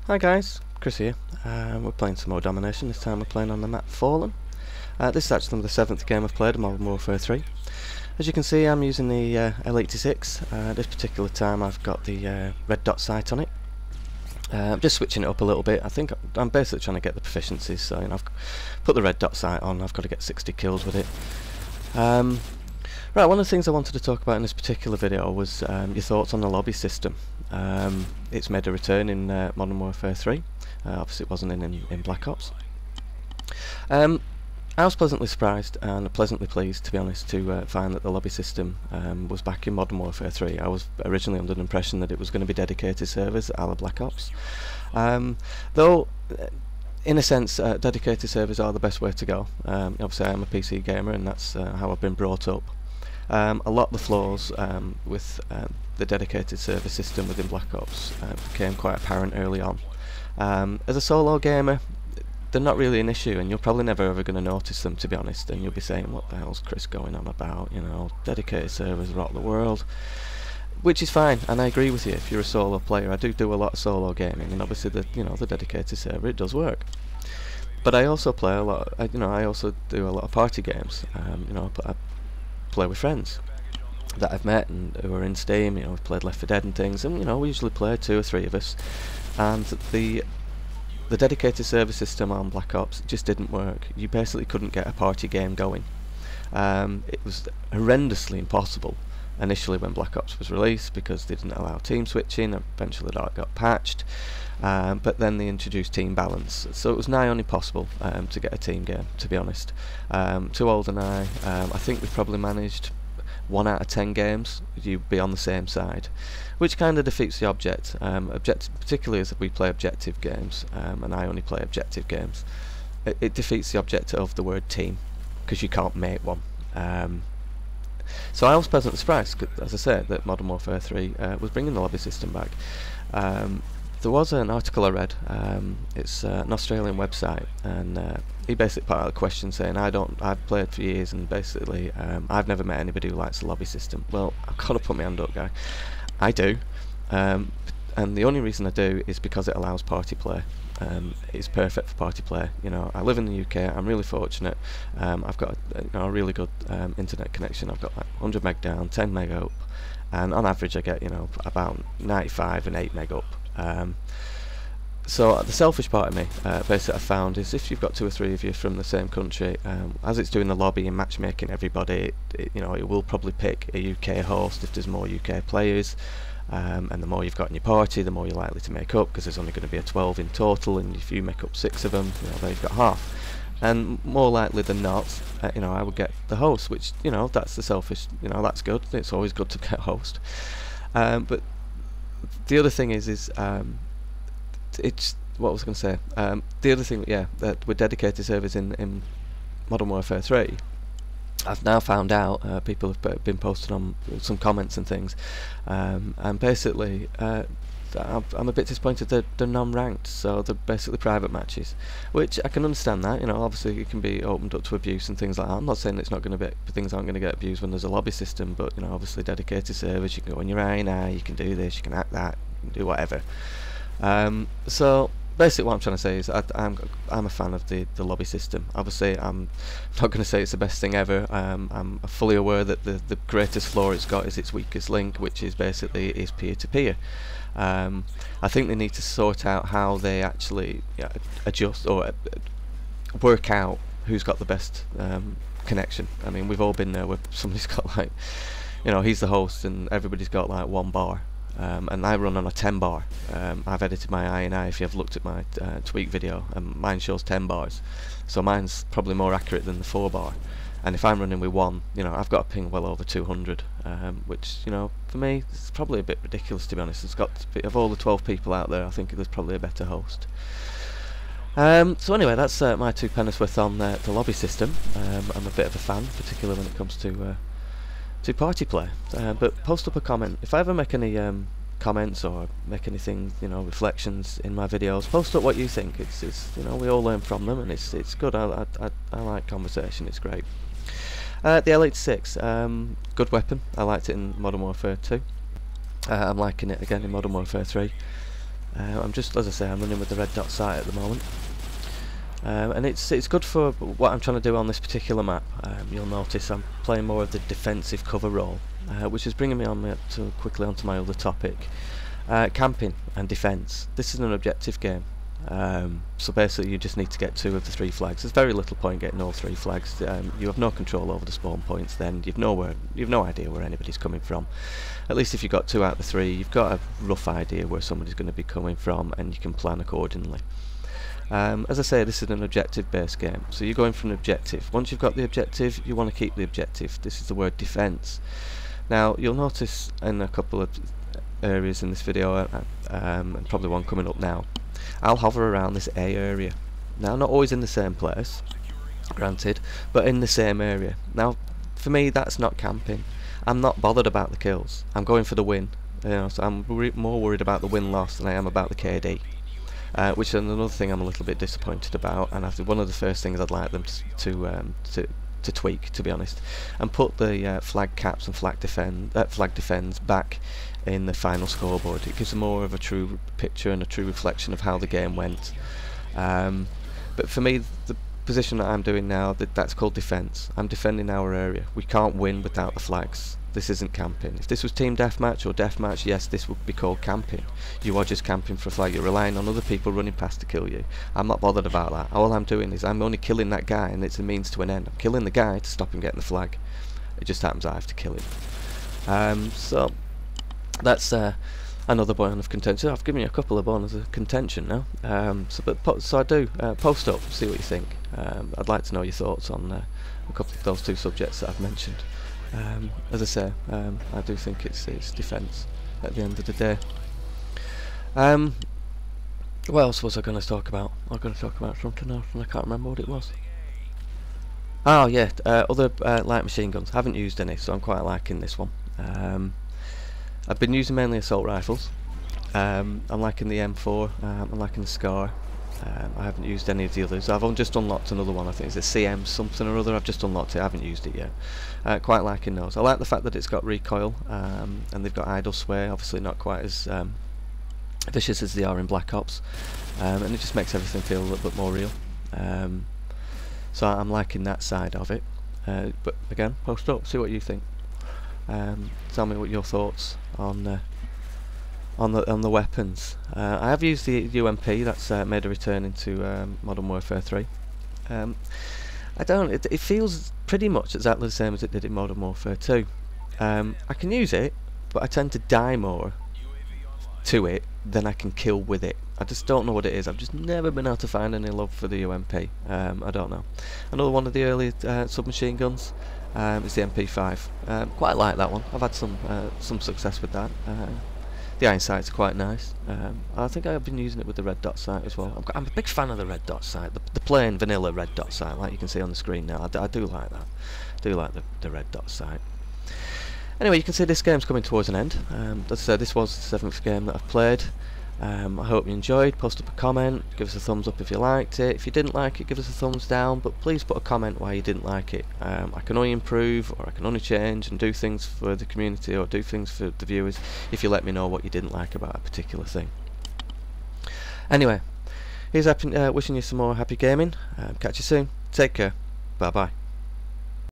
Hi guys, Chris here. We're playing some more Domination. This time we're playing on the map Fallen. This is actually the 7th game I've played of Modern Warfare 3. As you can see, I'm using the L86. This particular time I've got the red dot sight on it. I'm just switching it up a little bit. I think I'm basically trying to get the proficiencies, so I've put the red dot sight on. I've got to get 60 kills with it. Right, one of the things I wanted to talk about in this particular video was your thoughts on the lobby system. It's made a return in Modern Warfare 3. Obviously it wasn't in Black Ops. I was pleasantly surprised and pleasantly pleased, to be honest, to find that the lobby system was back in Modern Warfare 3. I was originally under the impression that it was going to be dedicated servers a la Black Ops. Though, in a sense, dedicated servers are the best way to go. Obviously I am a PC gamer and that's how I've been brought up. A lot of the flaws with the dedicated server system within Black Ops became quite apparent early on. As a solo gamer, they're not really an issue, and you're probably never ever going to notice them, to be honest, and you'll be saying, what the hell's Chris going on about, you know, dedicated servers rock the world, which is fine, and I agree with you. If you're a solo player, I do a lot of solo gaming, and obviously the dedicated server, it does work. But I also play a lot, I also do a lot of party games. I play with friends that I've met and who are in Steam. We've played Left 4 Dead and things, and we usually play 2 or 3 of us, and the dedicated server system on Black Ops just didn't work. You basically couldn't get a party game going. It was horrendously impossible initially when Black Ops was released because they didn't allow team switching. Eventually that got patched, but then they introduced team balance, so it was nigh on impossible to get a team game, to be honest. To Old and I think we probably managed 1 out of 10 games you'd be on the same side, which kind of defeats the object. Particularly as we play objective games, and I only play objective games, it defeats the object of the word team, because you can't make one. So I was pleasantly surprised, as I said, that Modern Warfare 3 was bringing the lobby system back. There was an article I read, it's an Australian website, and he basically put out a question saying, I've played for years and basically I've never met anybody who likes the lobby system. Well, I've got to put my hand up, guy. I do, and the only reason I do is because it allows party play. It's perfect for party play. I live in the UK. I'm really fortunate. I've got a really good internet connection. I've got like 100 meg down, 10 meg up, and on average I get about 95 and 8 meg up. So the selfish part of me, basically, I found is if you've got 2 or 3 of you from the same country, as it's doing the lobby and matchmaking everybody, it will probably pick a UK host if there's more UK players, and the more you've got in your party, the more you're likely to make up, because there's only going to be a 12 in total, and if you make up 6 of them, then you've got half. And more likely than not, I would get the host, which that's the selfish. That's good. It's always good to get a host. But the other thing is it's what I was going to say. The other thing, that with dedicated servers in Modern Warfare 3, I've now found out people have been posting on some comments and things, and basically I'm a bit disappointed that they're non-ranked, so they're basically private matches, which I can understand that. Obviously it can be opened up to abuse and things like that. I'm not saying it's not going to be, things aren't going to get abused when there's a lobby system, but obviously dedicated servers, you can go on your INI, you can do this, you can act that, you can do whatever. So basically what I'm trying to say is I'm a fan of the lobby system. Obviously I'm not going to say it's the best thing ever. I'm fully aware that the greatest flaw it's got is its weakest link, which is basically is peer-to-peer. I think they need to sort out how they actually adjust or work out who's got the best connection. I mean, we've all been there where somebody's got like, he's the host and everybody's got like 1 bar. And I run on a 10 bar. I've edited my INI, if you've looked at my tweak video, and mine shows 10 bars, so mine's probably more accurate than the 4 bar. And if I'm running with 1, I've got a ping well over 200, which for me it's probably a bit ridiculous, to be honest. It's got to be, of all the 12 people out there, I think there's probably a better host. So anyway, that's my 2 pennies worth on the lobby system. I'm a bit of a fan, particularly when it comes to party play, but post up a comment if I ever make any comments or make anything, reflections in my videos. Post up what you think. It's we all learn from them, and it's good. I like conversation. It's great. The L86, good weapon. I liked it in Modern Warfare 2. I'm liking it again in Modern Warfare 3. I'm just, as I say, I'm running with the red dot sight at the moment. And it's good for what I'm trying to do on this particular map. You'll notice I'm playing more of the defensive cover role, which is bringing me on quickly onto my other topic, camping and defence. This is an objective game, so basically you just need to get 2 of the 3 flags. There's very little point getting all 3 flags. You have no control over the spawn points. Then you've no idea where anybody's coming from. At least if you've got 2 out of the 3, you've got a rough idea where somebody's going to be coming from, and you can plan accordingly. As I say, this is an objective-based game, so you're going for an objective. Once you've got the objective, you want to keep the objective. This is the word defence. Now, you'll notice in a couple of areas in this video, and probably one coming up now, I'll hover around this A area. Now, not always in the same place, granted, but in the same area. Now, for me, that's not camping. I'm not bothered about the kills. I'm going for the win. So I'm more worried about the win-loss than I am about the KD. Which is another thing I'm a little bit disappointed about, and I think one of the first things I'd like them to tweak, to be honest, and put the flag caps and flag defends back in the final scoreboard. It gives more of a true picture and a true reflection of how the game went. But for me, the position that I'm doing now, that's called defence. I'm defending our area. We can't win without the flags. This isn't camping. If this was team deathmatch or deathmatch, yes, this would be called camping. You are just camping for a flag. You're relying on other people running past to kill you. I'm not bothered about that. All I'm doing is I'm only killing that guy, and it's a means to an end. I'm killing the guy to stop him getting the flag. It just happens I have to kill him. So that's another bone of contention. I've given you a couple of bones of contention now. So I do post up, see what you think. I'd like to know your thoughts on a couple of those 2 subjects that I've mentioned. As I say, I do think it's defence at the end of the day. What else was I going to talk about? I was going to talk about something else and I can't remember what it was. Oh yeah, other light machine guns. I haven't used any, so I'm quite liking this one. I've been using mainly assault rifles. I'm liking the M4, I'm liking the Scar. I haven't used any of the others. I've just unlocked another one. I think it's a CM something or other. I've just unlocked it. I haven't used it yet. Quite liking those. I like the fact that it's got recoil, and they've got idle sway. Obviously not quite as vicious as they are in Black Ops, and it just makes everything feel a little bit more real. So I'm liking that side of it. But again, post up, see what you think. Tell me what your thoughts on the weapons. I have used the UMP. That's made a return into Modern Warfare 3. It feels pretty much exactly the same as it did in Modern Warfare 2. I can use it, but I tend to die more to it than I can kill with it. I just don't know what it is. I've just never been able to find any love for the UMP. I don't know. Another one of the early submachine guns is the MP5. Quite like that one. I've had some success with that. The iron sights are quite nice. I think I've been using it with the red dot sight as well. I'm a big fan of the red dot sight, the plain vanilla red dot sight, like you can see on the screen now. I do like that. I do like the red dot sight. Anyway, you can see this game's coming towards an end. As I said, this was the 7th game that I've played. I hope you enjoyed. Post up a comment, give us a thumbs up if you liked it. If you didn't like it, give us a thumbs down, but please put a comment why you didn't like it. I can only improve, or I can only change and do things for the community or do things for the viewers if you let me know what you didn't like about a particular thing. Anyway, here's wishing you some more happy gaming. Catch you soon. Take care. Bye bye.